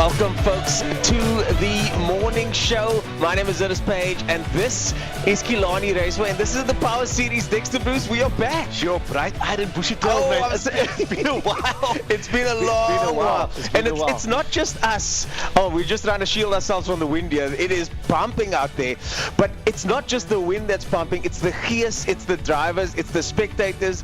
Welcome, folks, to the morning show. My name is Ernest Page, and this is Killarney Raceway, and this is the Power Series. Dexter Bruce, we are back. Sure, bright eyed and bushy tailed, man. It's been a while. It's been a long while. And it's not just us. Oh, we're just trying to shield ourselves from the wind here. It is pumping out there. But it's not just the wind that's pumping. It's the gears, it's the drivers, it's the spectators.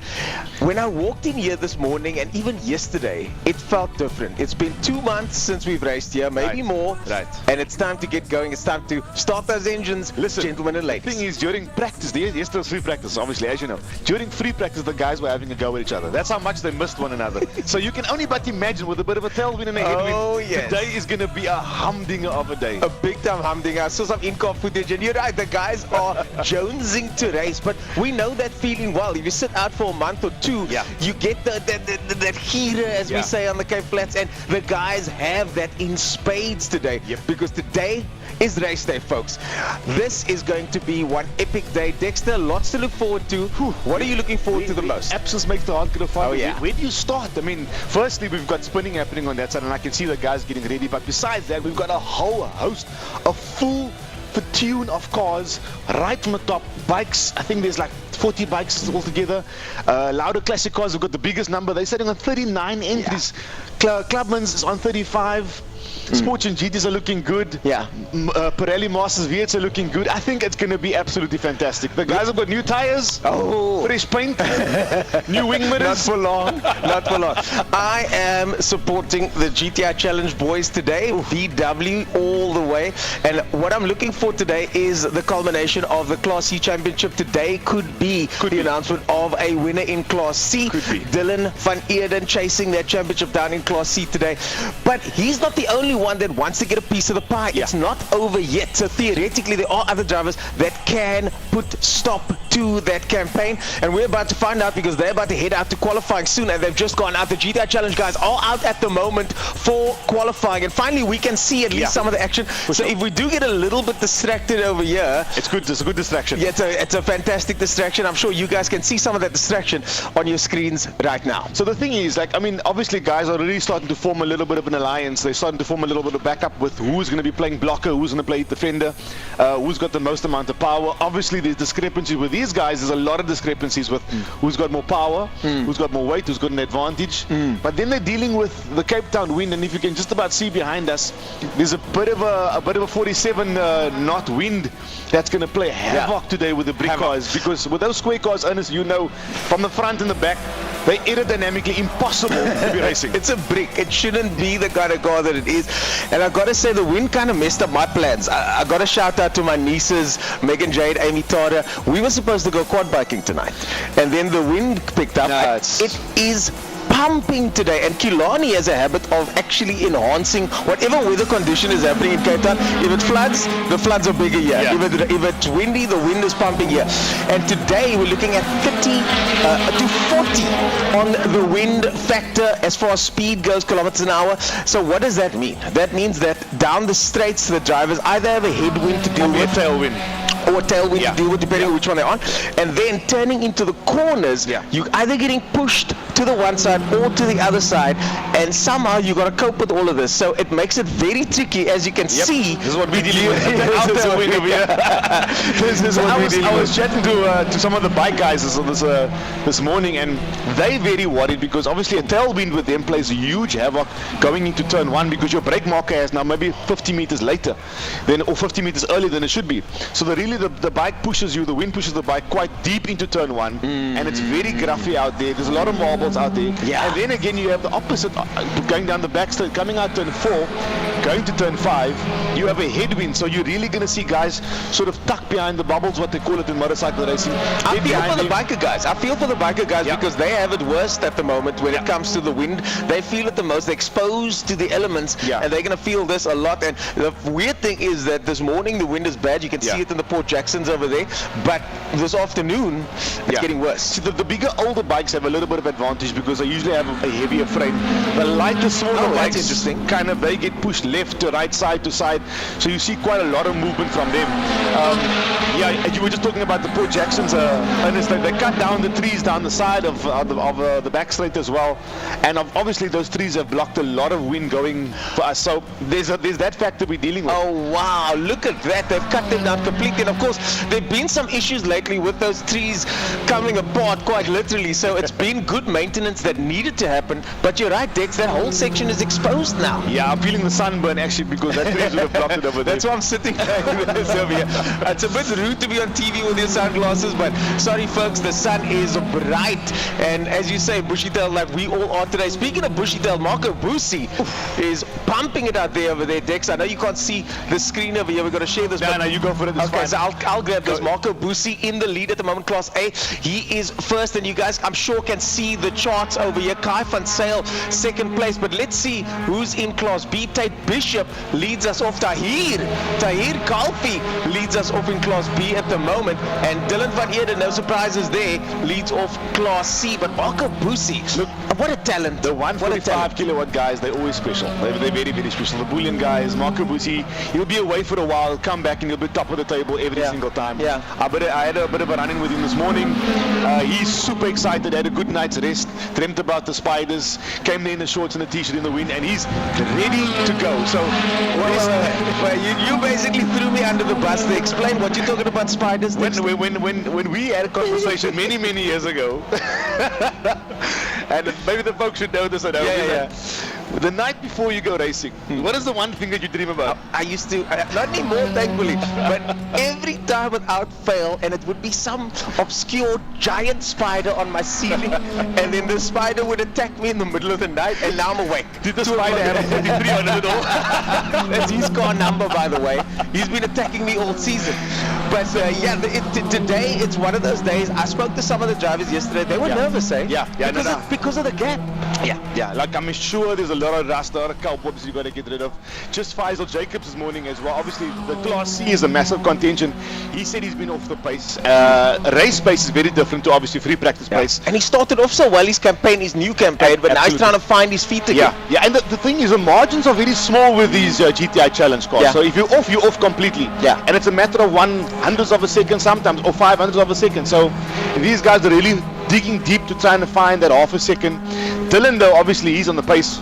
When I walked in here this morning, and even yesterday, it felt different. It's been 2 months since we've raced here, maybe more. Right. And it's time to get going. It's time to start those engines, Listen, gentlemen and ladies. The thing is, during practice, yesterday was free practice, obviously, as you know. During free practice, the guys were having a go at each other. That's how much they missed one another. So you can only but imagine, with a bit of a tailwind and a headwind, yes. Today is going to be a humdinger of a day. A big time humdinger. I saw some in-car footage, and you're right, the guys are jonesing to race, but we know that feeling well. If you sit out for a month or two, you get that gear, as we say on the Cape Flats, and the guys have that in spades today, because today is race day, folks. This is going to be one epic day. Dexter, lots to look forward to. What are you looking forward to the most? Absence makes the heart go fun. Oh, yeah. Where do you start? I mean, firstly, we've got spinning happening on that side, and I can see the guys getting ready. But besides that, we've got a whole host of full platoon of cars right from the top. Bikes, I think there's like 40 bikes altogether. Louder Classic cars have got the biggest number. They're sitting on 39 entries. Clubman's is on 35. Sports and GTs are looking good. Pirelli Masters V8s are looking good. I think it's going to be absolutely fantastic. The guys have got new tires, fresh paint, new wing mirrors. Not for long. Not for long. I am supporting the GTI Challenge boys today. VW all the way. And what I'm looking for today is the culmination of the Class C Championship. Today could be the announcement of a winner in Class C. Dylan van Eerden chasing that championship down in Class C today. But he's not the only one that wants to get a piece of the pie. It's not over yet. So theoretically, there are other drivers that can put stop to that campaign. And we're about to find out, because they're about to head out to qualifying soon, and they've just gone out. The GTI Challenge guys are out at the moment for qualifying. And finally, we can see at least some of the action. So if we do get a little bit distracted over here, it's good. It's a good distraction. Yeah, it's a fantastic distraction. I'm sure you guys can see some of that distraction on your screens right now. So the thing is, like, I mean, obviously guys are really starting to form a little bit of an alliance. They're starting to form a little bit of backup with who's going to be playing blocker, who's going to play defender, who's got the most amount of power. Obviously, there's discrepancies with these guys. There's a lot of discrepancies with who's got more power, who's got more weight, who's got an advantage. But then they're dealing with the Cape Town wind, and if you can just about see behind us, there's a bit of a 47 knot wind that's going to play havoc today with the brick cars, because with those square cars, Ernest, you know, from the front and the back, they're aerodynamically impossible to be racing. It's a brick. It shouldn't be the kind of car that it is. And I got to say, the wind kind of messed up my plans. I got to shout out to my nieces, Megan Jade, Amy Tada. We were supposed to go quad biking tonight, and then the wind picked up. It is pumping today, and Killarney has a habit of actually enhancing whatever weather condition is happening in Cape Town. If it floods, the floods are bigger here. If it's windy, the wind is pumping here. And today we're looking at 30 to 40 on the wind factor as far as speed goes, kilometers an hour. So what does that mean? That means that down the straights, the drivers either have a headwind to deal with, or a tailwind to deal with, depending on which one they're on. And then turning into the corners, you're either getting pushed to the one side or to the other side, and somehow you got to cope with all of this. So it makes it very tricky, as you can see. This is what we deal with. I was chatting to some of the bike guys this morning, and they very worried, because obviously a tailwind with them plays a huge havoc going into turn one, because your brake marker has now maybe 50 meters later or 50 meters earlier than it should be. So the bike pushes you, the wind pushes the bike quite deep into turn one, and it's very gruffy out there. There's a lot of marbles out there. And then again, you have the opposite, going down the back straight, coming out turn 4, going to turn 5, you have a headwind. So you're really going to see guys sort of tucked behind the bubbles, what they call it in motorcycle racing. I feel for the biker guys. Because they have it worst at the moment when it comes to the wind. They feel it the most. They're exposed to the elements, and they're going to feel this a lot. And the weird thing is that this morning the wind is bad. You can see it in the Port Jacksons over there. But this afternoon, it's getting worse. So the bigger, older bikes have a little bit of advantage advantage because they usually have a heavier frame. The lighter sort of that's bikes, interesting. kind of, they get pushed left to right, side to side. So you see quite a lot of movement from them. Yeah, you were just talking about the Port Jacksons. Ernest, they cut down the trees down the side of the back straight as well. And obviously those trees have blocked a lot of wind going for us. So there's that factor we're dealing with. Oh wow, look at that. They've cut them down completely. And of course, there have been some issues lately with those trees coming apart quite literally. So it's been good maintenance that needed to happen. But you're right, Dex, that whole section is exposed now. Yeah, I'm feeling the sunburn actually because that trees would have blocked it over there. That's why I'm sitting like this over here. It's a bit rude to be on TV with your sunglasses, but sorry folks, the sun is bright. And as you say, Bushy-tail, like we all are today. Speaking of Bushy-tail, Marco Busi is pumping it out there over there, Dex. I know you can't see the screen over here. We've got to share this. No, you go for it. It's okay, fine. so I'll grab this. Marco Busi in the lead at the moment, Class A. He is first, and you guys, I'm sure, can see the charts over here. Kai van Sale, second place. But let's see who's in Class B. Tate Bishop leads us off. Tahir Kalfi leads us off in Class B at the moment. And Dylan van Eerden, no surprises there, leads off Class C. But Marco Busi, look, what a talent. The 145 kilowatt guys, they're always special. They're very, very special. The Bullion guys, Marco Busi, he'll be away for a while, he'll come back and he'll be top of the table every single time. Yeah. I had a bit of a run-in with him this morning. He's super excited, had a good night's rest, dreamt about the Spiders, came there in the shorts and the t-shirt in the wind, and he's ready to go. So, you basically threw me under the bus. They explain what you're talking about, Spiders. When we had a conversation many years ago, and maybe the folks should know this. I know. The night before you go racing, what is the one thing that you dream about? I used to, not anymore thankfully, but every time without fail, and it would be some obscure giant spider on my ceiling, and then the spider would attack me in the middle of the night, and now I'm awake. Did the spider have a 43 on it at all? That's his car number, by the way. He's been attacking me all season. But today it's one of those days. I spoke to some of the drivers yesterday. They were nervous, eh? Because of the gap. Yeah. Like I'm sure there's a lot of rust, a lot of cobwebs you got to get rid of. Just Faisal Jacobs this morning as well. Obviously, the Class C is a massive contention. He said he's been off the pace. Race pace is very different to obviously free practice pace. And he started off so well his new campaign, but now he's trying to find his feet again. Yeah. And the thing is, the margins are very small with these GTI Challenge cars. So if you're off completely. Yeah. And it's a matter of 1/100th of a second sometimes, or 500th of a second. So these guys are really digging deep to try and find that half a second. Dylan, though, obviously he's on the pace.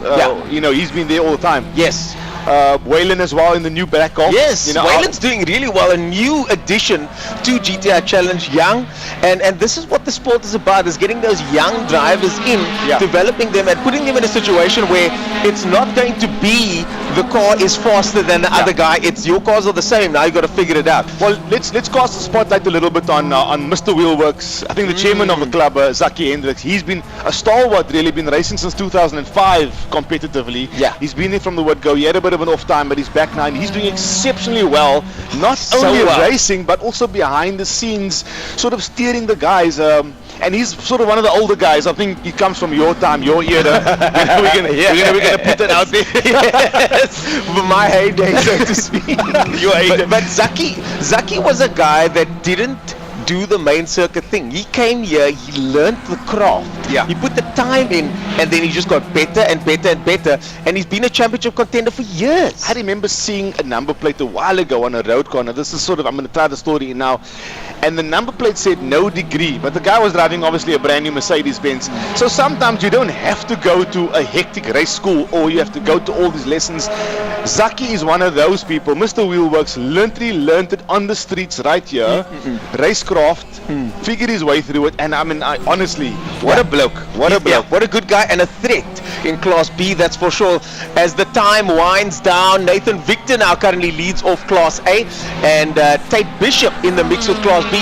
He's been there all the time. Yes. Waylon as well in the new Black Golf. Yes, Waylon's doing really well. A new addition to GTI Challenge, young, and this is what the sport is about: is getting those young drivers in, developing them, and putting them in a situation where it's not going to be the car is faster than the other guy. It's your cars are the same. Now you got to figure it out. Well, let's cast the spotlight a little bit on Mr. Wheelworks. I think the chairman of the club, Zaki Hendricks, he's been a stalwart. Really been racing since 2005 competitively. Yeah, he's been there from the word go. He had a bit of an off time, but he's back now and he's doing exceptionally well, not only racing but also behind the scenes, sort of steering the guys, and he's sort of one of the older guys. I think he comes from your time, your era. We're gonna put that out there. Yes, my heyday, so to speak. Your heyday. But Zaki was a guy that didn't do the main circuit thing. He came here, he learned the craft. Yeah. He put the time in, and then he just got better and better and better, and he's been a championship contender for years. I remember seeing a number plate a while ago on a road car. Now, this is sort of, I'm going to try the story now, and the number plate said no degree, but the guy was driving obviously a brand new Mercedes-Benz. So sometimes you don't have to go to a hectic race school, or you have to go to all these lessons. Zaki is one of those people. Mr. Wheelworks learned it on the streets right here, racecraft, figured his way through it, and I mean, honestly, what a bloke. What a bloke. What a good guy, and a threat in Class B, that's for sure. As the time winds down, Nathan Victor now currently leads off Class A, and Tate Bishop in the mix with Class B.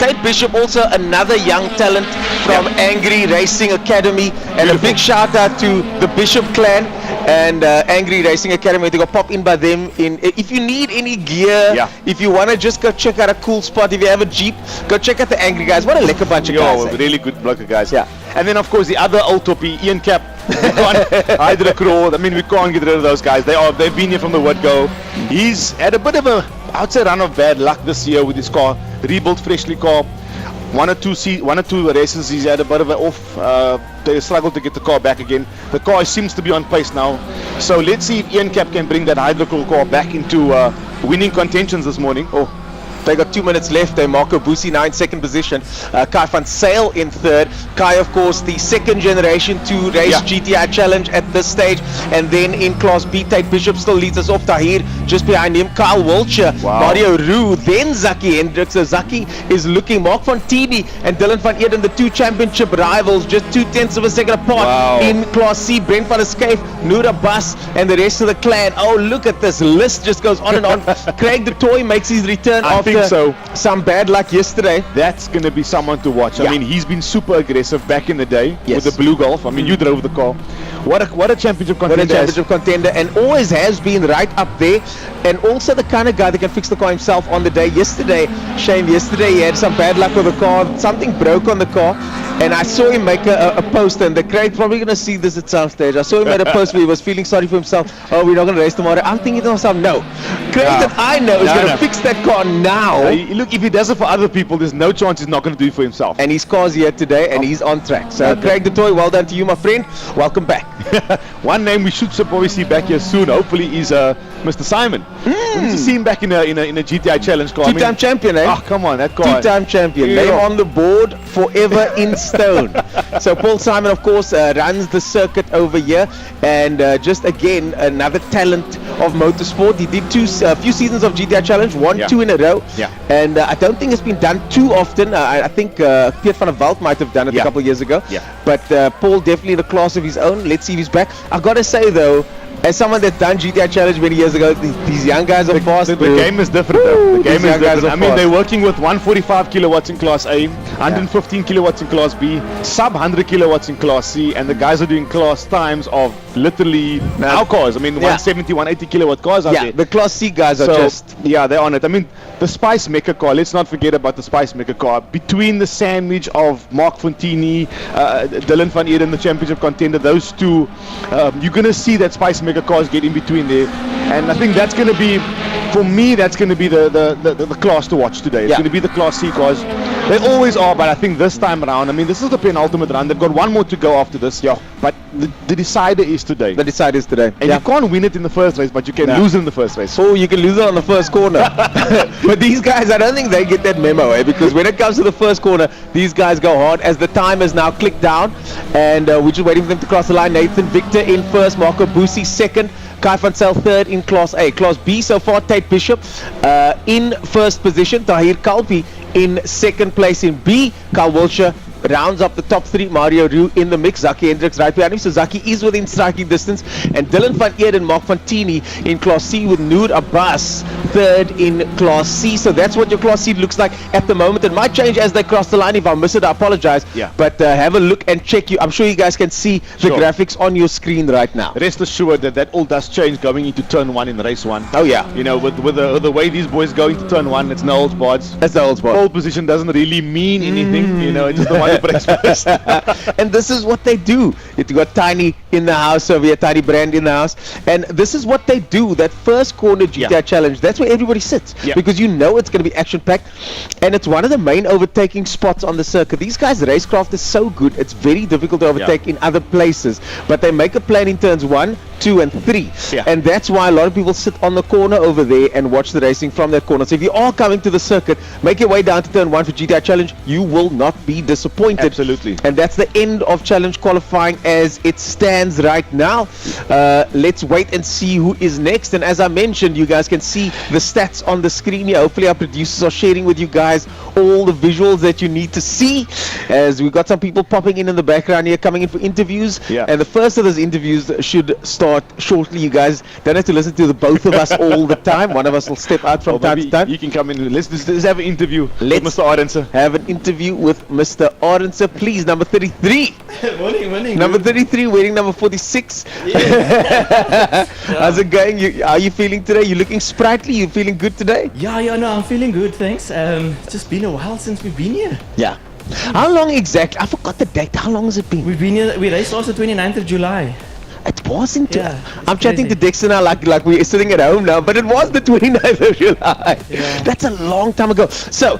Tate Bishop, also another young talent from Angry Racing Academy, and a big shout out to the Bishop clan and Angry Racing Academy. They got pop in by them. If you need any gear, if you want to just go check out a cool spot, if you have a Jeep, go check out the Angry guys. What a lekker bunch of guys. Really good bloke of guys. Yeah. And then of course the other old toppy, Ian Cap, Hydra Crow. I mean, we can't get rid of those guys. They've been here from the word go. He's had a bit of a, I would say, run of bad luck this year with his car, rebuilt freshly car. one or two races he's had a bit of an off. They struggled to get the car back again. The car seems to be on pace now. So let's see if Ian Cap can bring that Hydrocool car back into winning contentions this morning. Oh, they got 2 minutes left. Marco Busi now in second position. Kai van Sail in third. Kai, of course, the second generation to race GTI Challenge at this stage. And then in Class B, Tate Bishop still leads us off. Tahir just behind him. Kyle Wiltshire, Mario Roux, then Zaki Hendricks. So Zaki is looking. Mark Fontini and Dylan van Eerden, the two championship rivals, just 0.2 of a second apart. In Class C, Brent van der Schyff, Noor Abbas, and the rest of the clan. Oh, look at this list, just goes on and on. Craig the Toy makes his return after some bad luck yesterday. That's going to be someone to watch. I mean, he's been super aggressive back in the day with the Blue Golf. I mean, you drove the car. What a championship contender. What a championship contender, and always has been right up there. And also the kind of guy that can fix the car himself on the day. Yesterday, Shane, he had some bad luck with the car. Something broke on the car. And I saw him make a post, and the Craig's probably going to see this at some stage. I saw him make a post where he was feeling sorry for himself. Oh, we're not going to race tomorrow. I'm thinking to myself, no. Craig that I know is going to fix that car now. Look, if he does it for other people, there's no chance he's not going to do it for himself. And his car's here today, and he's on track. So, Craig the Toy, well done to you, my friend. Welcome back. One name we should probably see back here soon, hopefully, is Mr. Simon. We need to see him back in a GTI Challenge car. Two-time champion, eh? Oh, come on, that car. Two-time champion. Name on the board, forever in stone. So Paul Simon, of course, runs the circuit over here, and just again another talent of motorsport. He did a few seasons of GTI Challenge, won 2 in a row, and I don't think it's been done too often. I think Piet van der Walt might have done it a couple of years ago, but Paul definitely in a class of his own. Let's see if he's back. I've got to say though, as someone that's done GTI Challenge many years ago, these young guys are fast. The game is different though. The game is different. I mean, they're working with 145 kilowatts in Class A, 115 kilowatts in Class B, sub 100 kilowatts in Class C, and the guys are doing class times of literally our cars. I mean, 170, 180 kilowatt cars out there. The Class C guys are just... Yeah, they're on it. I mean, the Spice Maker car, let's not forget about the Spice Maker car. Between the sandwich of Mark Fontini, Dylan van Eerden, the championship contender, those two, you're going to see that Spice Maker cars get in between there. And I think that's going to be, for me, that's going to be the class to watch today. It's going to be the Class C cars. They always are, but I think this time around, I mean, this is the penultimate run. They've got one more to go after this. But the decider is today. The decider is today. And you can't win it in the first race, but you can lose it in the first race. Oh, you can lose it on the first corner. But these guys, I don't think they get that memo, because when it comes to the first corner, these guys go hard. As the time has now clicked down, and we're just waiting for them to cross the line. Nathan Victor in first, Marco Busi second, Kai van Sail third in Class A. Class B so far, Tate Bishop in first position, Tahir Kalpi in second place in B, Kyle Wiltshire rounds up the top three, Mario Roux in the mix, Zaki Hendricks right behind him, so Zaki is within striking distance, and Dylan van Eerden and Mark Fontini in Class C with Noor Abbas third in Class C. So that's what your Class C looks like at the moment. It might change as they cross the line. If I miss it, I apologize, but have a look and check. I'm sure you guys can see the graphics on your screen right now. Rest assured that all does change going into turn 1 in race 1. Oh yeah, you know, with the way these boys go into turn 1, it's no holds barred. That's no holds barred. Pole position doesn't really mean anything, you know, it's just the one that breaks first. And this is what they do. You got Tiny in the house over here, Tiny Brand in the house, and this is what they do. That first corner GTI Challenge, that's where everybody sits, because you know it's going to be action packed, and it's one of the main overtaking spots on the circuit. These guys' racecraft is so good, it's very difficult to overtake in other places, but they make a plan in turns 1, 2 and 3, and that's why a lot of people sit on the corner over there and watch the racing from that corner. So if you are coming to the circuit, make your way down to turn 1 for GTI Challenge. You will not be disappointed. Absolutely. And that's the end of challenge qualifying as it stands right now. Let's wait and see who is next. And as I mentioned, you guys can see the stats on the screen here. Hopefully our producers are sharing with you guys all the visuals that you need to see, as we got some people popping in the background here coming in for interviews, and the first of those interviews should start shortly. You guys don't have to listen to the both of us all the time. One of us will step out from time to time. You can come in. Let's have an interview with Mr. Arendse. Have an interview with Mr. Arendse, please. Number 33. Morning. Number 33, wearing number 46. How's it going? How are you feeling today? You looking sprightly? You feeling good today? Yeah, no, I'm feeling good, thanks. It's just been a while since we've been here. Yeah. How long exactly? I forgot the date. How long has it been? We've been here, we raced last the 29th of July. It wasn't. I'm crazy. chatting to Dexter now like we're sitting at home now, but it was the 29th of July. That's a long time ago. So,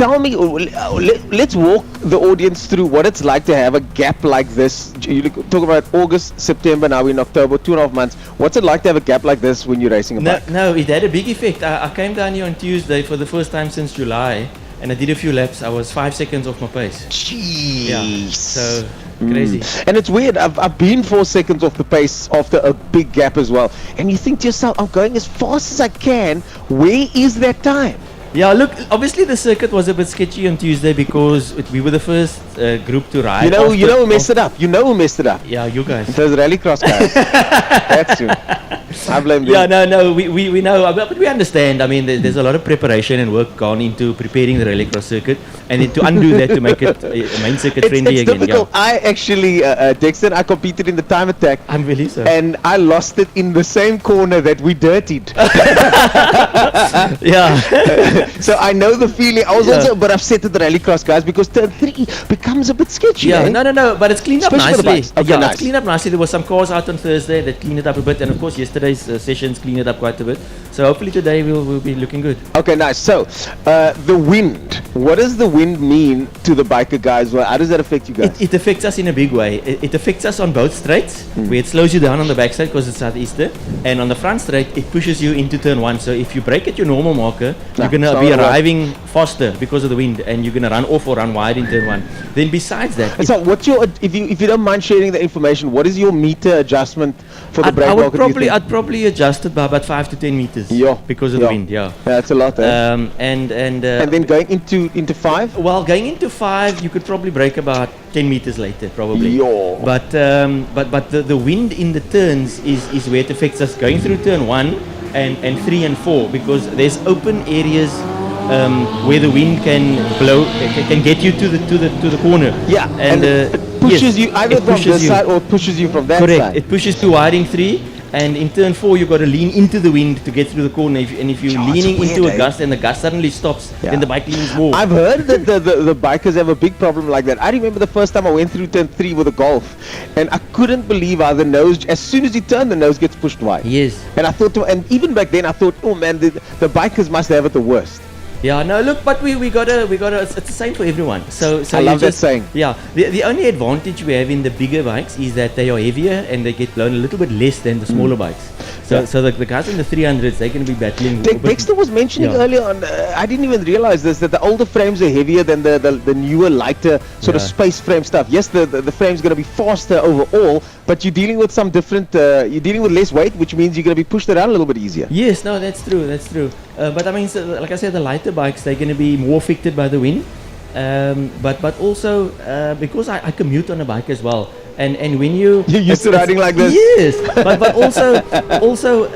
tell me, let's walk the audience through what it's like to have a gap like this. You talk about August, September, now we're in October, 2.5 months. What's it like to have a gap like this when you're racing a bike? No, it had a big effect. I came down here on Tuesday for the first time since July, and I did a few laps. I was 5 seconds off my pace. Jeez. Yeah, so crazy. And it's weird. I've been 4 seconds off the pace after a big gap as well. And you think to yourself, I'm going as fast as I can. Where is that time? Yeah, look, obviously the circuit was a bit sketchy on Tuesday because we were the first group to ride. You know who messed it up. You know who messed it up. Yeah, you guys. Those rallycross guys. That's you. I blame them. Yeah, no, we know, but we understand. I mean, there's a lot of preparation and work gone into preparing the rallycross circuit, and then to undo that to make it main circuit friendly it's again. difficult. Yeah. I actually, Dexter, I competed in the time attack. Unbelievable. So. And I lost it in the same corner that we dirtied. Yeah. So I know the feeling. I was also a bit upset at the rallycross guys because turn 3 becomes a bit sketchy. Yeah, eh? no, but it's cleaned up Especially for the nicely. bikes. Okay, Yeah, nice. it's cleaned up nicely. There was some cars out on Thursday that cleaned it up a bit, and of course yesterday's sessions cleaned it up quite a bit. So hopefully today we'll be looking good. Okay, nice. So, the wind. What does the wind mean to the biker guys? Well, how does that affect you guys? It affects us in a big way. It affects us on both straights, where it slows you down on the backside because it's southeaster, and on the front straight it pushes you into turn 1. So if you brake at your normal marker, you're gonna it's be not right. arriving faster because of the wind, and you're gonna run off or run wide in turn 1. Then besides that, And so, what's your if you don't mind sharing the information? What is your meter adjustment for the I brake would marker? do you think? I'd probably adjust it by about 5 to 10 meters. Yeah, Because of yeah. the wind. Yeah. That's a lot. Eh? And and then going into 5. well, going into 5, you could probably brake about 10 meters later, probably. Yo. But the wind in the turns is where it affects us. Going through turn 1 and 3 and 4, because there's open areas where the wind can blow, can get you to the corner. Yeah, and it pushes yes, you either it from pushes this you. side or it pushes you from that Correct. side. It pushes you wide in 3, and in turn 4 you got to lean into the wind to get through the corner. And if you're Yeah, it's leaning weird, into a eh? gust and the gust suddenly stops, Yeah. then the bike leans more. I've heard that the bikers have a big problem like that. I remember the first time I went through turn 3 with a Golf, and I couldn't believe how the nose, as soon as you turn, the nose gets pushed wide. Yes. And I thought, and even back then, I thought, oh man, the bikers must have it the worst. Yeah, no, look, but we gotta, it's the same for everyone. So I you love that just, saying. Yeah, the only advantage we have in the bigger bikes is that they are heavier and they get blown a little bit less than the smaller bikes. So Yeah. so the guys in the 300s, they're going to be battling. a bit- Dexter was mentioning Yeah. earlier on, I didn't even realize this, that the older frames are heavier than the newer, lighter sort of Yeah. space frame stuff. Yes, the frame's going to be faster overall, but you're dealing with some different, you're dealing with less weight, which means you're going to be pushed around a little bit easier. Yes, no, that's true. But I mean, so, like I said, the lighter bikes, they're going to be more affected by the wind. But also because I commute on a bike as well, and when you You're used to riding like this. Yes, but also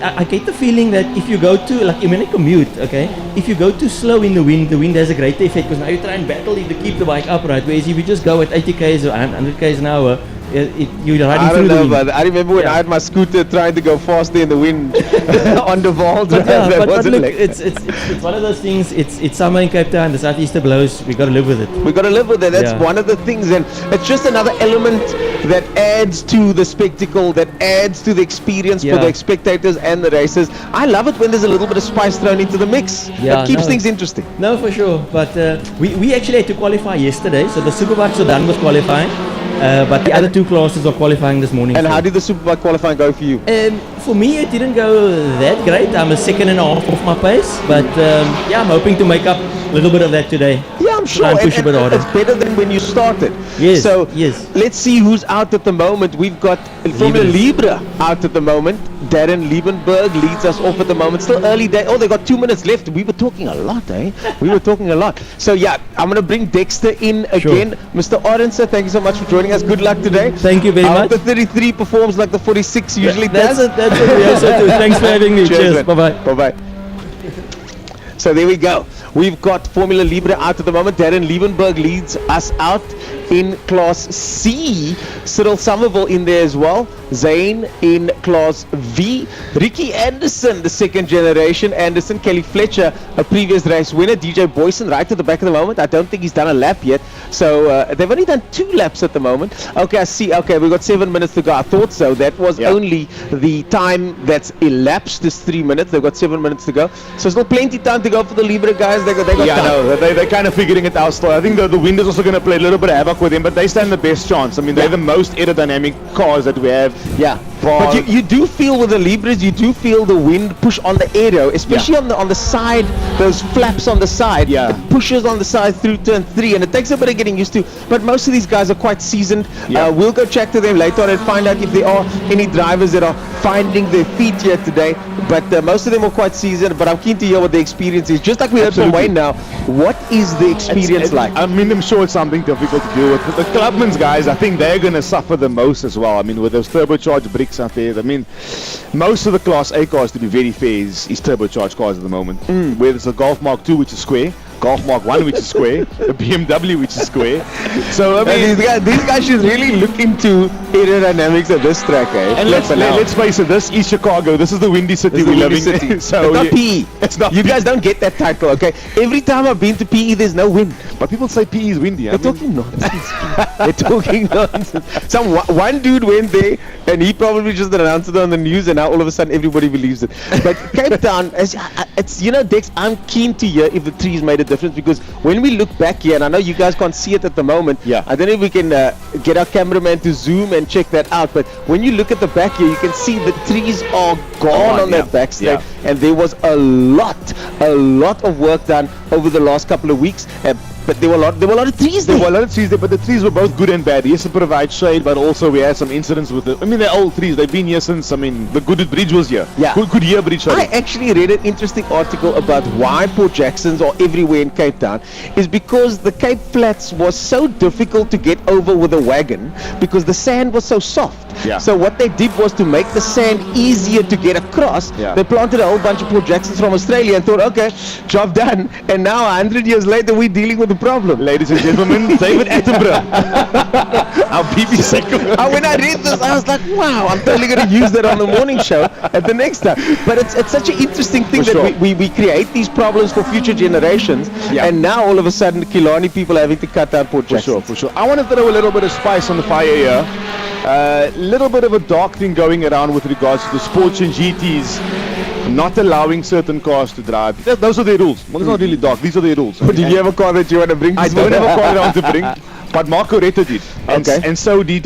I get the feeling that if you go to, like when I commute, okay, if you go too slow in the wind has a greater effect because now you try and battle to keep the bike upright. Whereas if you just go at 80 k's or 100 k's an hour, you're riding I through don't the know, wind. but I remember when Yeah. I had my scooter trying to go faster in the wind on the Vaal Drive. Yeah, that but wasn't look, like- it's one of those things. It's summer in Cape Town. The southeaster blows. We got to live with it. we got to live with it. That's Yeah. one of the things, and it's just another element that adds to the spectacle, that adds to the experience for Yeah. the spectators and the racers. I love it when there's a little bit of spice thrown into the mix. Yeah, it keeps no. things interesting. No, for sure. But we actually had to qualify yesterday, so the superbikes are done with qualifying. But the other two classes are qualifying this morning. And so- how did the Superbike qualifying go for you? For me, it didn't go that great. I'm a second and a half off my pace, but yeah, I'm hoping to make up a little bit of that today. Yeah, I'm sure. Try and push a bit harder. It's better than when you started. Yes, So yes. let's see who's out at the moment. We've got Formula Libre out at the moment. Darren Liebenberg leads us off at the moment. Still early day. Oh, they got 2 minutes left. We were talking a lot, eh? We were talking a lot. So yeah, I'm going to bring Dexter in again. Mr. Orense, thank you so much for joining us. Good luck today. Thank you very I hope much. the 33 performs like the 46 usually That's does. it. That's it. We also do. Thanks for having me. Cheers. man. Bye bye. Bye-bye. So there we go. We've got Formula Libre out at the moment. Darren Liebenberg leads us out in Class C. Cyril Somerville in there as well. Zane in Class V. Ricky Anderson, the second generation Anderson. Kelly Fletcher, a previous race winner. DJ Boyson right at the back of the moment. I don't think he's done a lap yet. So they've only done 2 laps at the moment. Okay, I see. Okay, we've got 7 minutes to go. I thought so. That was only the time that's elapsed is 3 minutes. They've got 7 minutes to go. So still plenty time to go for the Libre guys. They got time. No, they're kind of figuring it out still. I think the wind is also going to play a little bit of havoc with them, but they stand the best chance. I mean, they're the most aerodynamic cars that we have. Yeah. But you do feel with the Libres, you do feel the wind push on the aero, especially on the side, those flaps on the side. Yeah. It pushes on the side through turn 3, and it takes a bit of getting used to. But most of these guys are quite seasoned. Yeah. We'll go check to them later on and find out if there are any drivers that are finding their feet here today. But most of them are quite seasoned. But I'm keen to hear what the experience is. Just like we heard from Wayne now, what is the experience like? I mean, I'm sure it's something difficult to deal with. The Clubman's guys, I think they're going to suffer the most as well. I mean, with those turbocharged bricks out there, I mean, most of the Class A cars, to be very fair, is turbocharged cars at the moment. Where there's a Golf Mark 2, which is square, Golf Mark 1, which is square, a BMW, which is square. So, I mean, these guys should really look into aerodynamics of this track, eh? And let's face it, this is Chicago. This is the windy city It's we the live windy in. city. So it's not PE. It's not. You guys don't get that title, okay? Every time I've been to PE, there's no wind. But people say PE is windy. They're talking nonsense. They're talking nonsense. One dude went there, and he probably just announced it on the news, and now all of a sudden everybody believes it. But Cape Town, it's Dex, I'm keen to hear if the trees made a difference, because when we look back here, and I know you guys can't see it at the moment. Yeah. I don't know if we can get our cameraman to zoom and check that out. But when you look at the back here, you can see the trees are gone on that back straight, and there was a lot of work done over the last couple of weeks. But there were a lot of trees there. There were a lot of trees there, but the trees were both good and bad. Yes, to provide shade, but also we had some incidents with the. I mean, they're old trees. They've been here since. I mean, the Goodwood Bridge was here. Yeah. Goodyear Bridge. Sorry. I actually read an interesting article about why Port Jacksons are everywhere in Cape Town. Is because the Cape Flats was so difficult to get over with a wagon because the sand was so soft. Yeah. So what they did was to make the sand easier to get across. Yeah. They planted a whole bunch of Port Jacksons from Australia and thought, okay, job done. And now 100 years later, we're dealing with the problem. Ladies and gentlemen, David Attenborough, our BBC. When I read this, I was like, wow, I'm totally going to use that on the morning show at the next time. But it's such an interesting thing For that sure. we create these problems for future generations. Yeah. And now all of a sudden, the Killarney people are having to cut down Port Jackson. For sure. I want to throw a little bit of spice on the fire here. A little bit of a dark thing going around with regards to the sports and GTs not allowing certain cars to drive. Those are their rules. Well, it's not really dark. These are their rules. Did you have a car that you want to bring? I don't have a car that I want to bring, but Marco Retta did. And so did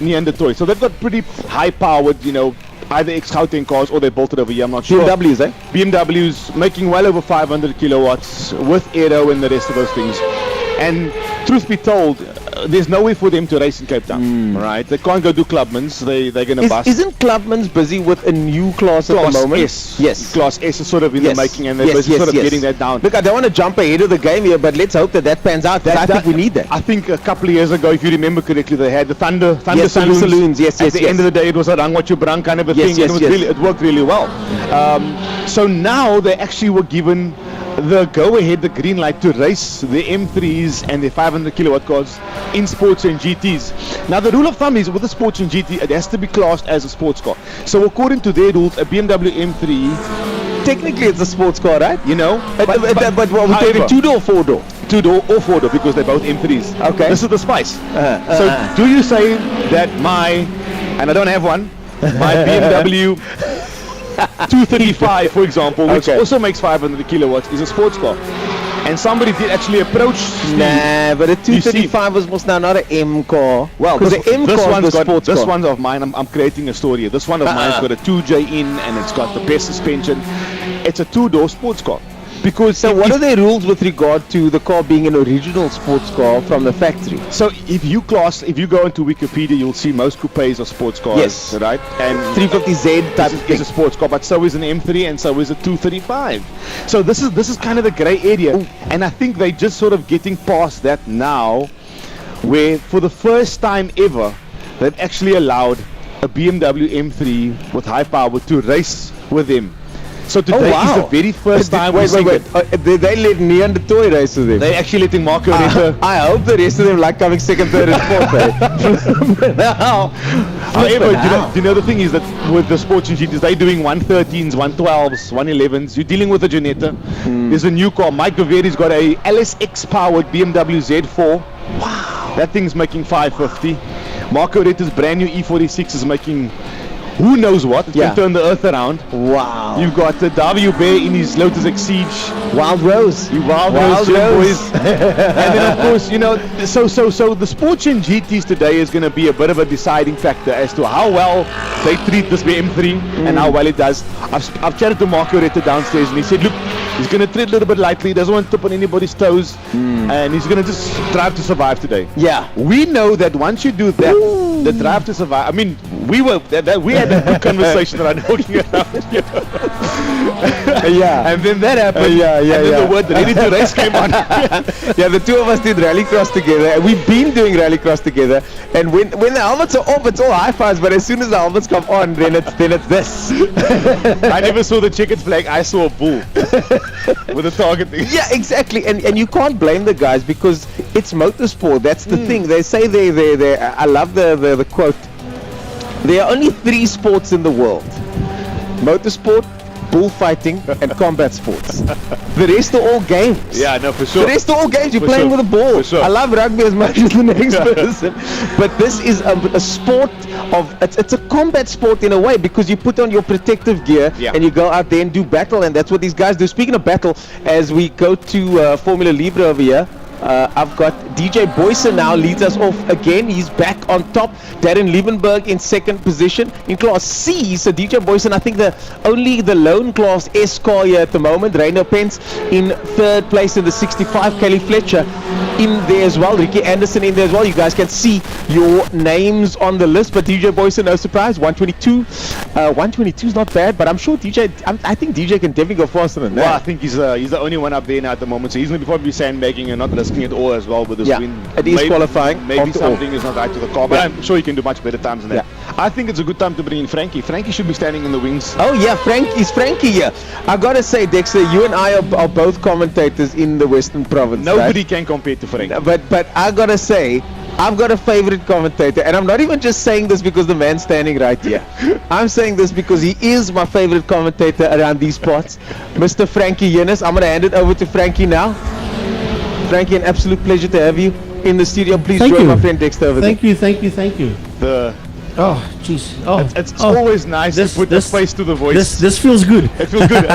Neanderthal. So they've got pretty high-powered, either ex-Gauteng cars or they bolted over here. I'm not sure. BMWs, eh? BMWs making well over 500 kilowatts with aero and the rest of those things. And truth be told, there's no way for them to race in Cape Town, right? They can't go do Clubman's. They're going to bust. Isn't Clubman's busy with a new class at the moment? Yes. Class S is sort of in the making, and they're busy sort of getting that down. Look, I don't want to jump ahead of the game here, but let's hope that pans out. I think we need that. I think a couple of years ago, if you remember correctly, they had the Thunder Saloons. Yes, At the end of the day, it was a rang what you brang kind of a thing. Yes, and it worked really well. So now they actually were given the go-ahead, the green light to race the M3s and the 500 kilowatt cars in sports and GTs. Now the rule of thumb is with a sports and GT, it has to be classed as a sports car. So according to their rules, a BMW M3, technically it's a sports car, right? But what we talking, 2-door or 4-door? 2-door or 4-door, because they're both M3s. Okay. This is the spice. So do you say that and I don't have one, my BMW 235, for example, which also makes 500 kilowatts, is a sports car? And somebody did actually approach Steve. Nah, but a 235 was most now not an M car. Well, because the M car is the sports car. This one's of mine. I'm creating a story here. This one of mine's got a 2J in, and it's got the best suspension. It's a 2-door sports car. Because so what are the rules with regard to the car being an original sports car from the factory? So if you go into Wikipedia, you'll see most coupes are sports cars. Yes. Right? And 350Z type is a sports car, but so is an M3 and so is a 235. So this is kind of the grey area. Ooh. And I think they're just sort of getting past that now, where for the first time ever, they've actually allowed a BMW M3 with high power to race with them. So today is the very first time Wait. They let Neon the toy race with them. They actually letting Marco Retta. I hope the rest of them like coming second, third, and fourth. Now, However, do you know the thing is that with the sports GTs, they're doing 113s, 112s, 111s. You're dealing with a Janetta. There's a new car. Mike Bavari's got a LSX powered BMW Z4. Wow. That thing's making 550. Marco Retta's brand new E46 is making who knows what. It can turn the earth around. Wow. You've got W Bear in his Lotus Exige. Wild Rose. Wild Rose, boys. And then of course, you know, so the Sports and GTs today is going to be a bit of a deciding factor as to how well they treat this BM3 and how well it does. I've chatted to Marco Retta downstairs and he said, look, he's going to tread a little bit lightly, he doesn't want to tip on anybody's toes, and he's going to just drive to survive today. Yeah. We know that once you do that, the drive to survive, I mean, we had a good conversation around walking around here. Yeah. And then that happened. And then the word ready to race came on. Yeah, the two of us did rallycross together, and we've been doing rallycross together. And when the helmets are off, it's all high fives. But as soon as the helmets come on, then it's this. I never saw the checkered flag. I saw a bull with a target thing. Yeah, exactly. And you can't blame the guys because it's motorsport. That's the thing. They say they. I love the quote. There are only 3 sports in the world: motorsport, bullfighting, and combat sports. The rest are all games. Yeah, no, for sure. The rest are all games. You're For playing sure. with a ball. For sure. I love rugby as much as the next person, but this is a sport of it's a combat sport in a way because you put on your protective gear and you go out there and do battle, and that's what these guys do. Speaking of battle, as we go to Formula Libre over here. I've got DJ Boyson now leads us off again. He's back on top. Darren Liebenberg in second position in Class C. So DJ Boyson, I think the lone Class S car here at the moment. Rainer Pence in third place in the 65. Kelly Fletcher in there as well. Ricky Anderson in there as well. You guys can see your names on the list. But DJ Boyson, no surprise, 122. 122 is not bad, but I'm sure I think DJ can definitely go faster than that. Well, I think he's the only one up there now at the moment. So he's going to probably be sandbagging and not risking it all as well with this win. It is qualifying. Maybe something is not right to the car, but I'm sure he can do much better times than that. I think it's a good time to bring in Frankie. Frankie should be standing in the wings. Oh yeah, Frankie here. I gotta say, Dexter, you and I are both commentators in the Western Province. Nobody can compare to Frankie. But I gotta say, I've got a favorite commentator, and I'm not even just saying this because the man's standing right here. I'm saying this because he is my favorite commentator around these parts, Mr. Frankie Yennis. I'm gonna hand it over to Frankie now. Frankie, an absolute pleasure to have you in the studio. Please join my friend Dexter over there. Thank you. Oh, jeez. Oh, it's always nice to put the face to the voice. This feels good. It feels good.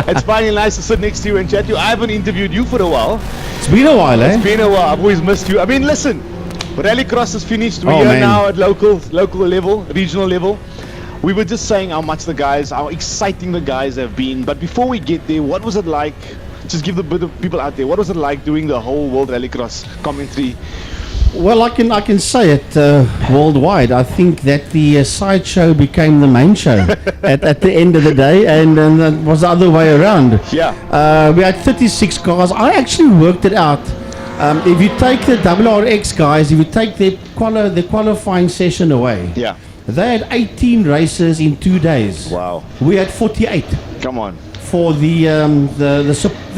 It's finally nice to sit next to you and chat to you. I haven't interviewed you for a while. It's been a while, eh? It's been a while. I've always missed you. I mean, listen, Rallycross is finished. We're here now at local level, regional level. We were just saying how exciting the guys have been. But before we get there, what was it like? Just give the people out there, what was it like doing the whole World Rallycross commentary? Well, I can say it worldwide. I think that the sideshow became the main show at the end of the day, and it was the other way around. Yeah. We had 36 cars. I actually worked it out. If you take the WRX guys, if you take the qualifying session away, they had 18 races in 2 days. Wow. We had 48. Come on. For the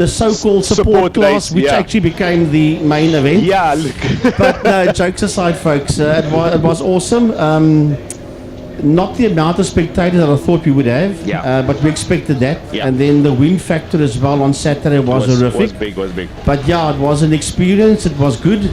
so-called support class, which actually became the main event. Yeah, look. But no, jokes aside, folks, it was awesome. Not the amount of spectators that I thought we would have, but we expected that. Yeah. And then the wind factor as well on Saturday was horrific. Was big. But yeah, it was an experience. It was good.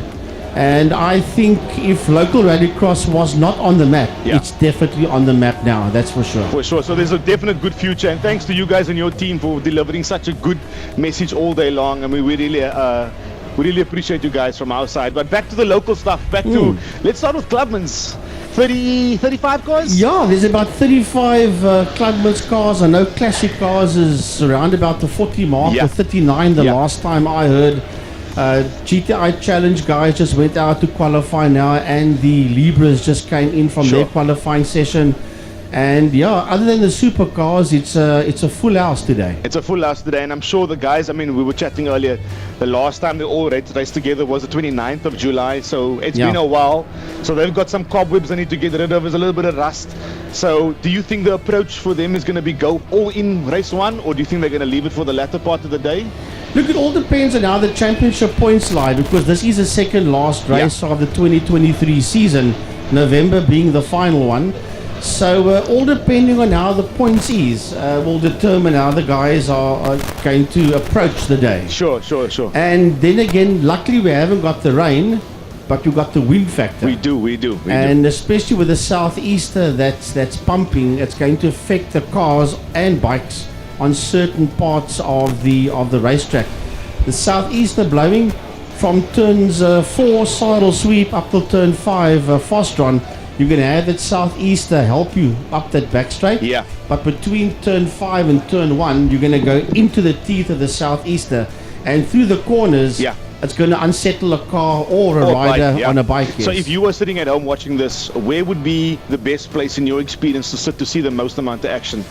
And I think if local rallycross was not on the map, it's definitely on the map now, that's for sure. For sure, so there's a definite good future, and thanks to you guys and your team for delivering such a good message all day long. I mean, we really appreciate you guys from our side. But back to the local stuff, let's start with Clubman's. 35 cars? Yeah, there's about 35 Clubman's cars. I know Classic Cars is around about the 40 mark, or 39 the last time I heard. GTI Challenge guys just went out to qualify now, and the Libras just came in from their qualifying session. And yeah, other than the supercars, it's a full house today. It's a full house today, and I'm sure the guys, I mean, we were chatting earlier, the last time they all raced together was the 29th of July, so it's Yeah. been a while. So they've got some cobwebs they need to get rid of, there's a little bit of rust. So do you think the approach for them is going to be go all in race one, or do you think they're going to leave it for the latter part of the day? Look, it all depends on how the championship points lie, because this is the second last race of the 2023 season, November being the final one. So all depending on how the points is will determine how the guys are going to approach the day. Sure. And then again, luckily we haven't got the rain, but we've got the wind factor. We do. And especially with the southeaster that's pumping, it's going to affect the cars and bikes on certain parts of the racetrack. The southeaster blowing from turns 4 sidle sweep up till turn 5 Fostron. You're going to have that southeaster help you up that back straight. Yeah. But between turn 5 and turn 1, you're going to go into the teeth of the southeaster, and through the corners. Yeah. It's going to unsettle a car or a Or a rider bike, yeah. on a bike. So yes. if you were sitting at home watching this, where would be the best place in your experience to sit to see the most amount of action?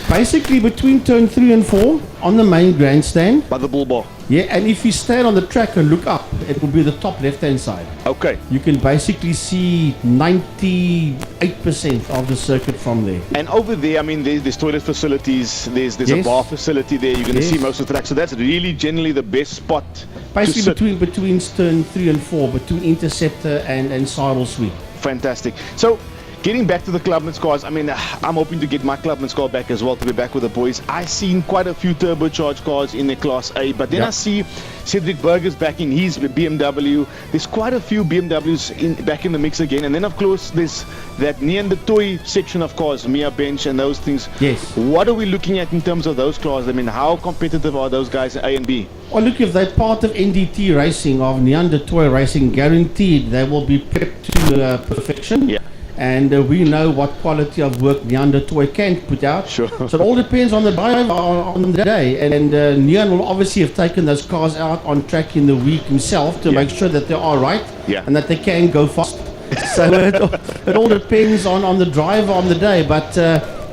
Basically between turn 3 and 4 on the main grandstand. By the bull bar. Yeah, and if you stand on the track and look up, it will be the top left-hand side. Okay. You can basically see 98% of the circuit from there. And over there, I mean, there's toilet facilities, there's a Yes. bar facility there, you're going to Yes. see most of the track. So that's really generally the best spot to Basically sit. between turn 3 and 4, between interceptor and sidle sweep. Fantastic. So, getting back to the Clubman's cars, I mean, I'm hoping to get my Clubman's car back as well, to be back with the boys. I've seen quite a few turbocharged cars in the Class A, but then Yep. I see Cedric Berger's back in his BMW. There's quite a few BMWs back in the mix again. And then, of course, there's that Neanderthal section of cars, Mia Bench and those things. Yes. What are we looking at in terms of those cars? I mean, how competitive are those guys in A and B? Well, look, if they're part of NDT racing, of Neanderthal racing, guaranteed they will be prepped to perfection. Yeah. And we know what quality of work Neanderthal can put out. Sure. So it all depends on the driver on the day. And Nean will obviously have taken those cars out on track in the week himself to Yeah. make sure that they are right Yeah. and that they can go fast. So it all depends on the driver on the day. But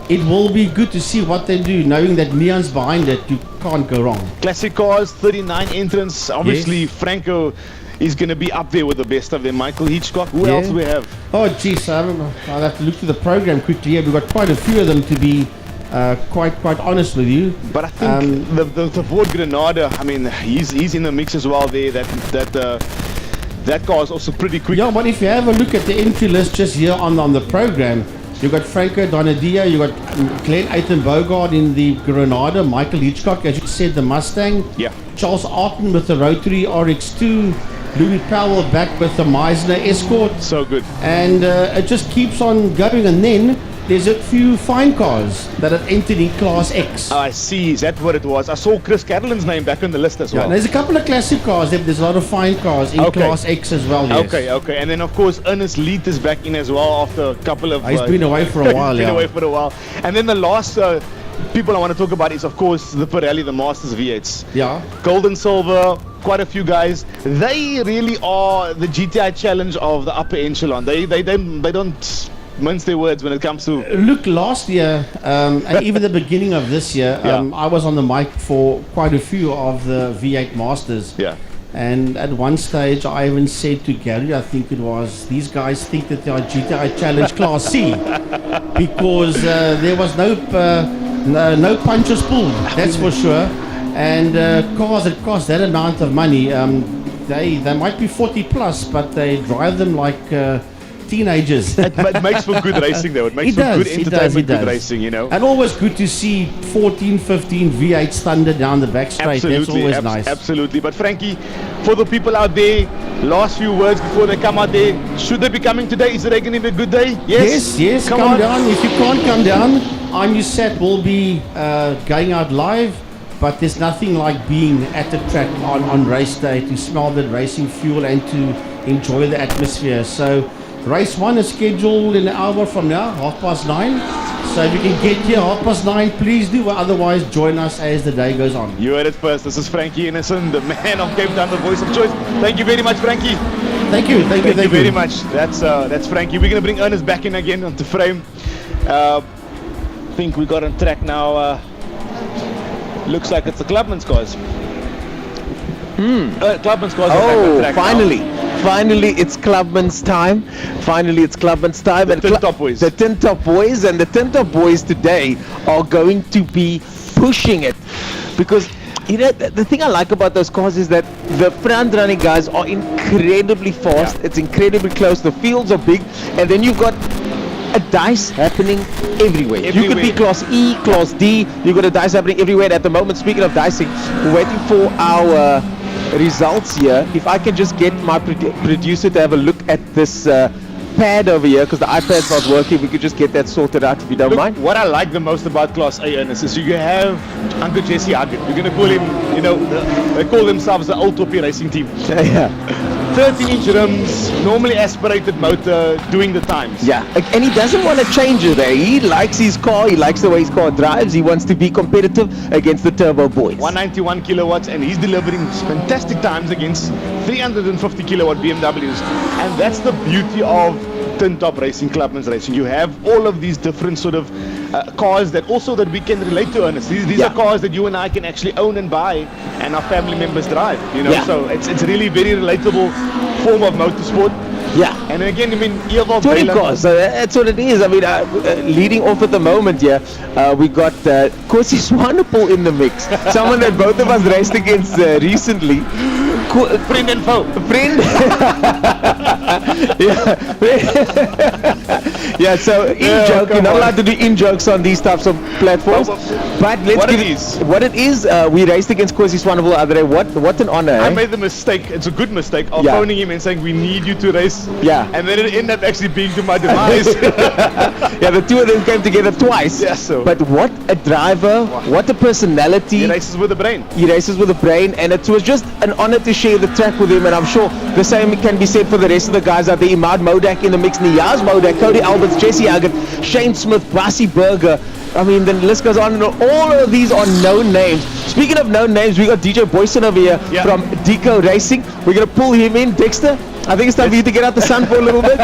it will be good to see what they do, knowing that Neon's behind it. You can't go wrong. Classic cars, 39 entrants. Obviously, Franco is going to be up there with the best of them. Michael Hitchcock. Who Yeah. else do we have? Oh, geez, I'll have to look through the program quickly. Yeah, we've got quite a few of them, to be quite honest with you. But I think the Ford Granada, I mean, he's in the mix as well there. That car is also pretty quick. Yeah, but if you have a look at the entry list just here on the program, you've got Franco Donadio, you've got Glenn Aiton Bogard in the Granada, Michael Hitchcock, as you said, the Mustang. Yeah. Charles Arton with the Rotary RX2. Louis Powell back with the Meisner Escort. So good. And it just keeps on going. And then there's a few fine cars that have entered in Class X. I see. Is that what it was? I saw Chris Carolyn's name back on the list as Yeah, well. and there's a couple of classic cars. There's a lot of fine cars in Okay. Class X as well. Yes. Okay. And then, of course, Ernest Leet is back in as well after a couple of... He's been away for a while, he's been yeah. away for a while. And then the last people I want to talk about is, of course, the Pirelli, the Masters V8s. Yeah. Gold and silver, quite a few guys. They really are the GTI challenge of the upper echelon. They don't mince their words when it comes to... Look, last year, and even the beginning of this year, Yeah. I was on the mic for quite a few of the V8 Masters. Yeah. And at one stage, I even said to Gary, I think it was, these guys think that they are GTI Challenge Class C because there was no punches pulled, that's for sure. And cars that cost that amount of money, they might be 40 plus, but they drive them like teenagers. It makes for good racing, though. It makes for good entertainment, good racing, you know. And always good to see 14, 15 V8s thunder down the back straight. That's always nice. Absolutely. But Frankie, for the people out there, last few words before they come out there, should they be coming today? Is it going to be a good day? Yes, Come come on. down. If you can't come down, iNewsSat will be going out live. But there's nothing like being at the track on race day to smell the racing fuel and to enjoy the atmosphere. So race 1 is scheduled in an hour from now, 9:30. So if you can get here 9:30, please do. Otherwise, join us as the day goes on. You heard it first. This is Frankie Innocent, the man of Cape Town, the voice of choice. Thank you very much, Frankie. Thank you Thank you very much. That's Frankie. We're going to bring Ernest back in again onto frame. think we got on track now. Looks like it's the Clubman's cars. Clubman's cars are back on track now. Finally, it's Clubman's time. Finally, it's Clubman's time. The Tin Top Boys. The Tin Top Boys and the Tin Top Boys today are going to be pushing it, because you know the thing I like about those cars is that the front running guys are incredibly fast. It's incredibly close. The fields are big, and then you've got a dice happening everywhere. You could be class E, class D. You've got a dice happening everywhere. And at the moment, speaking of dicing, we're waiting for our results here. If I can just get my producer to have a look at this pad over here, because the iPad's not working, we could just get that sorted out if you don't mind. What I like the most about Class A, Ernest, is you have Uncle Jesse Haggard. We're going to call him, you know, they call themselves the Old Toppie Racing Team. Yeah. 13-inch rims, normally aspirated motor, doing the times. Yeah, and he doesn't want to change it there. He likes his car, he likes the way his car drives, he wants to be competitive against the Turbo Boys. 191 kilowatts, and he's delivering fantastic times against 350 kilowatt BMWs. And that's the beauty of Tin Top Racing, Clubman's Racing. You have all of these different sort of cars that we can relate to, Ernest. These are cars that you and I can actually own and buy, and our family members drive, you know. So it's really very relatable form of motorsport. Yeah. And again, I mean, Ewald 20 Baylan- cars, that's what it is. I mean, leading off at the moment here, we got Kosi Swanepoel in the mix. Someone that both of us raced against recently. Friend and foe. Friend. Yeah, so in-joke, you're not allowed to do in-jokes on these types of platforms. But let's What give it is. What it is, we raced against Kosi Swanepoel the other day. What an honor. I eh? made the mistake, it's a good mistake, of Yeah. phoning him and saying, we need you to race. Yeah. And then it ended up actually being to my demise. Yeah, the two of them came together twice. Yeah, so- But what a driver, what a personality. He races with the brain. He races with a brain, and it was just an honor to share the track with him, and I'm sure the same can be said for the rest of the guys out there. Imad Modak in the mix, Niyaz Modak, Cody Alberts, Jesse Haggard, Shane Smith, Bassi Berger. I mean, the list goes on and on. All of these are known names. Speaking of known names, we got DJ Boyson over here from Deco Racing. We're going to pull him in. Dexter, I think it's time for you to get out the sun for a little bit.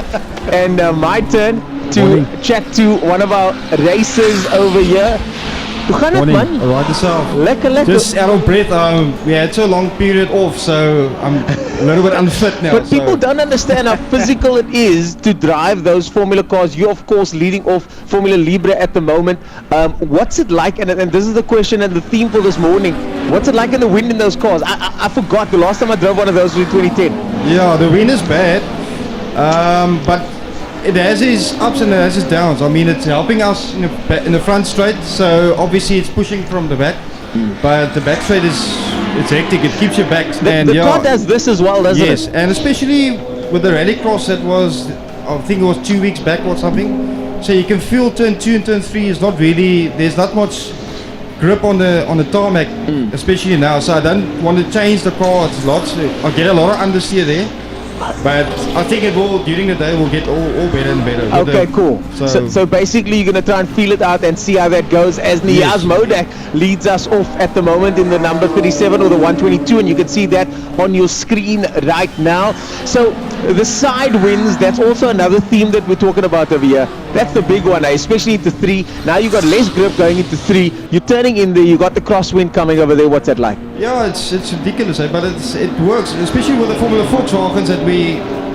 And my turn to chat to one of our racers over here. Hoe gaan het, man? Alright, yourself. Lekker. Just out of breath. We had so long period off, so I'm a little bit unfit now. But people don't understand how physical it is to drive those Formula cars. You're, of course, leading off Formula Libre at the moment. What's it like? And this is the question and the theme for this morning. What's it like in the wind in those cars? I forgot. The last time I drove one of those was in 2010. Yeah, the wind is bad, but it has its ups and it has its downs. I mean, it's helping us in the front straight, so obviously it's pushing from the back. But the back straight it's hectic. It keeps you back. The car does this as well, doesn't it? Yes, and especially with the rallycross that was, I think it was 2 weeks back or something. So you can feel turn 2 and turn 3 is not really, there's not much grip on the tarmac, especially now. So I don't want to change the car. It's lots. I get a lot of understeer there. But I think it will, during the day, will get all better and better. Okay, cool. So basically you're going to try and feel it out and see how that goes as Niyaz Modak leads us off at the moment in the number 37 or the 122, and you can see that on your screen right now. So the side wins, that's also another theme that we're talking about over here. That's the big one, especially into 3. Now you've got less grip going into 3. You're turning in there, you got the crosswind coming over there. What's that like? Yeah, it's ridiculous, but it works, especially with the Formula Volkswagens that we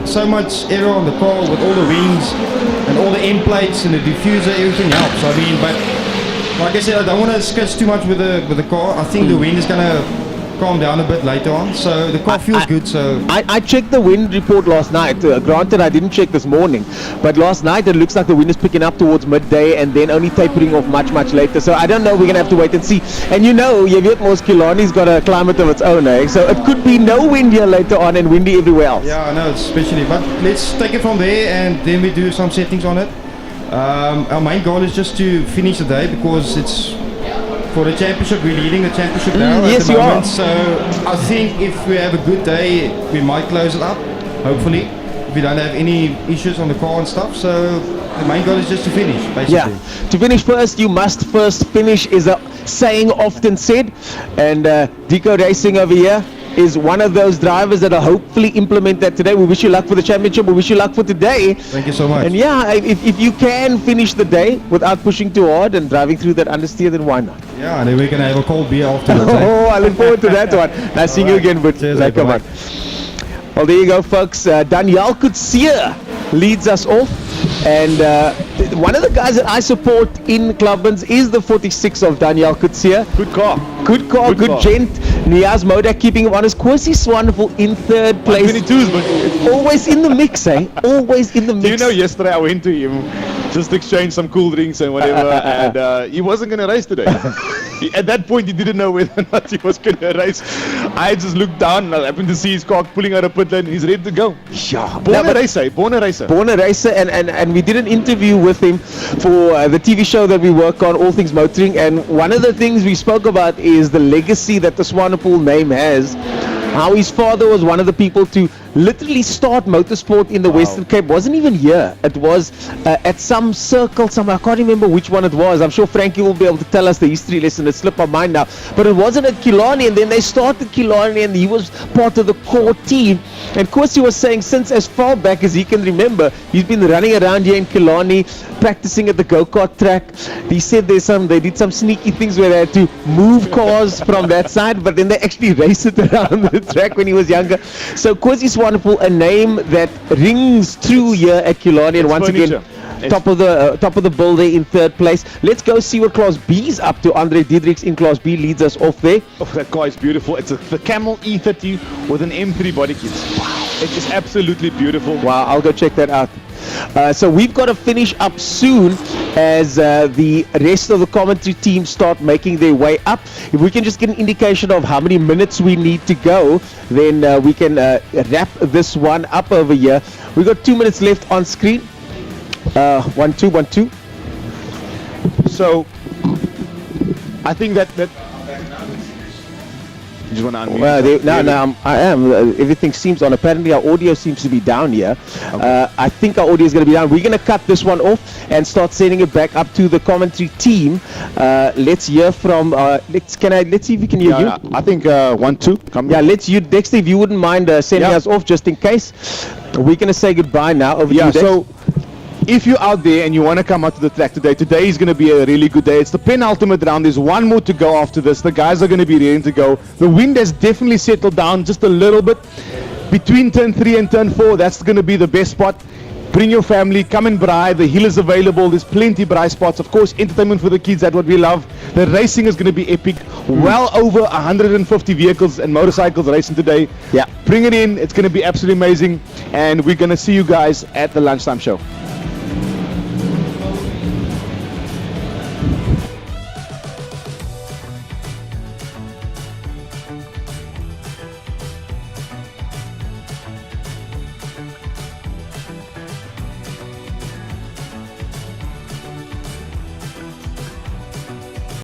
so much error on the car with all the wings and all the end plates and the diffuser, everything helps. I mean, but like I said, I don't want to sketch too much with the car. I think the wind is gonna calm down a bit later on, so the car feels good. So I checked the wind report last night. Granted, I didn't check this morning, but last night it looks like the wind is picking up towards midday and then only tapering off much later. So I don't know. We're gonna have to wait and see. And you know, Mos Killarney's got a climate of its own, eh? So it could be no wind here later on and windy everywhere else. yeah, I know, especially. But let's take it from there and then we do some settings on it. Our main goal is just to finish the day because it's for the championship. We're leading the championship now at yes, the you moment. are. So I think if we have a good day, we might close it up. Hopefully, if we don't have any issues on the car and stuff. So the main goal is just to finish, basically. Yeah, to finish first, you must first finish is a saying often said. And Deco Racing over here is one of those drivers that will hopefully implement that today. We wish you luck for the championship. We wish you luck for today. Thank you so much. And yeah, if you can finish the day without pushing too hard and driving through that understeer, then why not? Yeah, and then we're going to have a cold beer afterwards. Oh, I look forward to that one. Nice seeing you again, but Cheers, like, come on. bye-bye. Well, there you go, folks. Daniel Coetzee leads us off. And one of the guys that I support in Clubmans is the 46 of Daniel Coetzee. Good car. Good car, good car. gent. Niaz Modak keeping him honest. Kwesi Swanepoel in third place. 22s, but Always in the mix, eh? Always in the mix. do you know, yesterday I went to him just to exchange some cool drinks and whatever, and he wasn't going to race today. At that point, he didn't know whether or not he was going to race. I just looked down and I happened to see his car pulling out of pit lane. He's ready to go. Yeah, Born a racer, born a racer. Born a racer, and we did an interview with him for the TV show that we work on, All Things Motoring, and one of the things we spoke about is the legacy that the Swanepoel name has. How his father was one of the people to literally start motorsport in the Western Cape. Wasn't even here. It was at some circle somewhere. I can't remember which one it was. I'm sure Frankie will be able to tell us the history lesson. It slipped my mind now. But it wasn't at Killarney, and then they started Killarney, and he was part of the core team. And Kwesi was saying since as far back as he can remember, he's been running around here in Killarney, practicing at the go-kart track. He said they did some sneaky things where they had to move cars from that side, but then they actually race it around the track when he was younger. So Kwesi Swanepoel, a name that rings true here at Killarney, and It's once furniture. again, top of the bill there in third place. Let's go see what Class B's up to. Andre Diedrichs in Class B leads us off there. Oh, that car is beautiful. It's the Camel E30 with an M3 body kit. Wow. It is absolutely beautiful. Wow, I'll go check that out. So we've got to finish up soon as the rest of the commentary team start making their way up. If we can just get an indication of how many minutes we need to go, then we can wrap this one up over here. We've got 2 minutes left on screen. 1 2 1 2. So, I think that you just want to unmute. I am. Everything seems on. Apparently, our audio seems to be down here. I think our audio is going to be down. We're going to cut this one off and start sending it back up to the commentary team. Let's hear from. Let's see if we can hear you. I think 1 2. Come. Yeah, let's you Dexter, if you wouldn't mind sending us off just in case. We're going to say goodbye now. Over to you, Dex. So if you're out there and you want to come out to the track today is going to be a really good day. It's the penultimate round. There's one more to go after this. The guys are going to be ready to go. The wind has definitely settled down just a little bit. Between turn 3 and turn 4, that's going to be the best spot. Bring your family, come and braai. The hill is available. There's plenty braai spots. Of course, entertainment for the kids, that's what we love. The racing is going to be epic. Well over 150 vehicles and motorcycles racing today. Yeah. Bring it in. It's going to be absolutely amazing. And we're going to see you guys at the lunchtime show.